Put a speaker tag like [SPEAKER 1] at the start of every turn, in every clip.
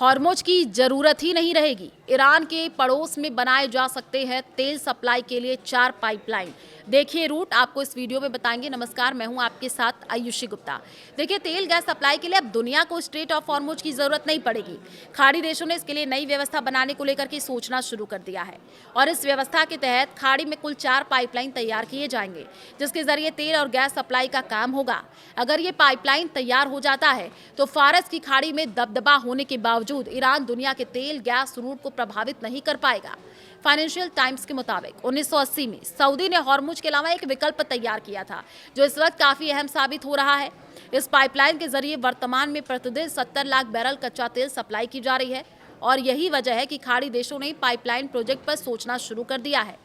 [SPEAKER 1] Hormoz की जरूरत ही नहीं रहेगी। ईरान के पड़ोस में बनाए जा सकते हैं तेल सप्लाई के लिए 4 पाइपलाइन। देखिए रूट, आपको इस वीडियो में बताएंगे। नमस्कार, मैं हूं आपके साथ आयुषी गुप्ता। देखिए, तेल गैस सप्लाई के लिए अब दुनिया को स्ट्रेट ऑफ हॉर्मोज की जरूरत नहीं पड़ेगी। खाड़ी देशों ने इसके लिए नई व्यवस्था बनाने को लेकर के सोचना शुरू कर दिया है और इस व्यवस्था के तहत खाड़ी में कुल 4 पाइपलाइन तैयार किए जाएंगे, जिसके जरिए तेल और गैस सप्लाई का काम होगा। अगर ये पाइपलाइन तैयार हो जाता है तो फारस की खाड़ी में दबदबा होने के बावजूद ईरान दुनिया के तेल गैस रूट को प्रभावित नहीं कर पाएगा। फाइनेंशियल टाइम्स के मुताबिक 1980 में सऊदी ने हॉर्मुज के अलावा एक विकल्प तैयार किया था, जो इस वक्त काफी अहम साबित हो रहा है। इस पाइपलाइन के जरिए वर्तमान में प्रतिदिन 70 लाख बैरल कच्चा तेल सप्लाई की जा रही है और यही वजह है कि खाड़ी देशों ने पाइपलाइन प्रोजेक्ट पर सोचना शुरू कर दिया है।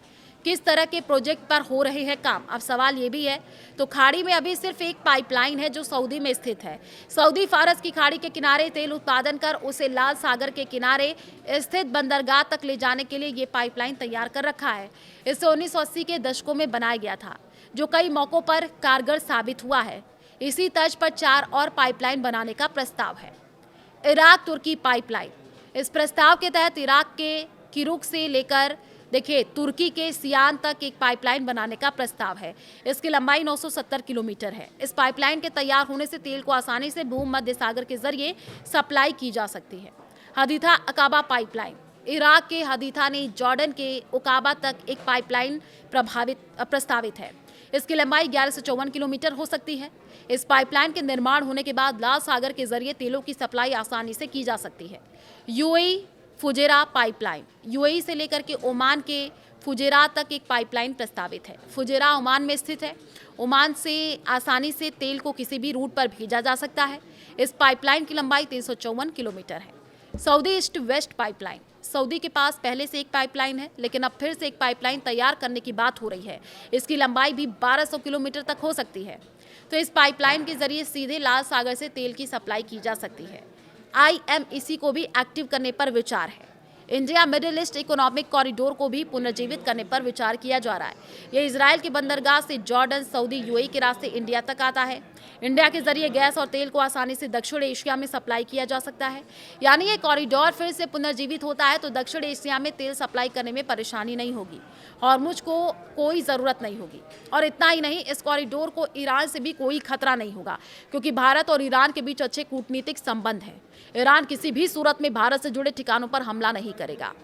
[SPEAKER 1] किस तरह के प्रोजेक्ट पर हो रहे हैं काम, अब सवाल ये भी है। तो खाड़ी में अभी सिर्फ एक पाइपलाइन है जो सऊदी में स्थित है। सऊदी फारस की खाड़ी के किनारे तेल उत्पादन कर उसे लाल सागर के किनारे स्थित बंदरगाह तक ले जाने के लिए ये पाइपलाइन तैयार कर रखा है। इसे 1980 के दशकों में बनाया गया था, जो कई मौकों पर कारगर साबित हुआ है। इसी तर्ज पर 4 और पाइपलाइन बनाने का प्रस्ताव है। इराक तुर्की पाइपलाइन। इस प्रस्ताव के तहत इराक के किरुक से लेकर तुर्की के सियान तक एक पाइपलाइन बनाने का प्रस्ताव है। इसकी लंबाई 970 किलोमीटर है। इस पाइपलाइन के तैयार होने से तेल को आसानी से भूमध्य सागर के जरिए सप्लाई की जा सकती है। हदीथा अकाबा पाइपलाइन। इराक के हदीथा ने जॉर्डन के उकाबा तक एक पाइपलाइन प्रस्तावित है। इसकी लंबाई 1154 किलोमीटर हो सकती है। इस पाइपलाइन के निर्माण होने के बाद लाल सागर के जरिए तेलों की सप्लाई आसानी से की जा सकती है। UAE Fujairah pipeline. यूएई से लेकर के ओमान के फुजेरा तक एक पाइपलाइन प्रस्तावित है। फुजेरा ओमान में स्थित है। ओमान से आसानी से तेल को किसी भी रूट पर भेजा जा सकता है। इस पाइपलाइन की लंबाई 354 किलोमीटर है। Saudi east west pipeline. Saudi के पास पहले से एक पाइपलाइन है, लेकिन अब फिर से एक पाइपलाइन तैयार करने की बात हो रही है। इसकी लंबाई भी 1200 किलोमीटर तक हो सकती है। तो इस पाइपलाइन के जरिए सीधे लाल सागर से तेल की सप्लाई की जा सकती है। IMEC को भी एक्टिव करने पर विचार है। India middle east economic corridor को भी पुनर्जीवित करने पर विचार किया जा रहा है। यह इजराइल के बंदरगाह से जॉर्डन, सऊदी, यूएई के रास्ते इंडिया तक आता है। इंडिया के जरिए गैस और तेल को आसानी से दक्षिण एशिया में सप्लाई किया जा सकता है। यानी ये कॉरिडोर फिर से पुनर्जीवित होता है तो दक्षिण एशिया में तेल सप्लाई करने में परेशानी नहीं होगी। हॉर्मुज को कोई ज़रूरत नहीं होगी। और इतना ही नहीं, इस कॉरिडोर को ईरान से भी कोई खतरा नहीं होगा, क्योंकि भारत और ईरान के बीच अच्छे कूटनीतिक संबंध हैं। ईरान किसी भी सूरत में भारत से जुड़े ठिकानों पर हमला नहीं करेगा।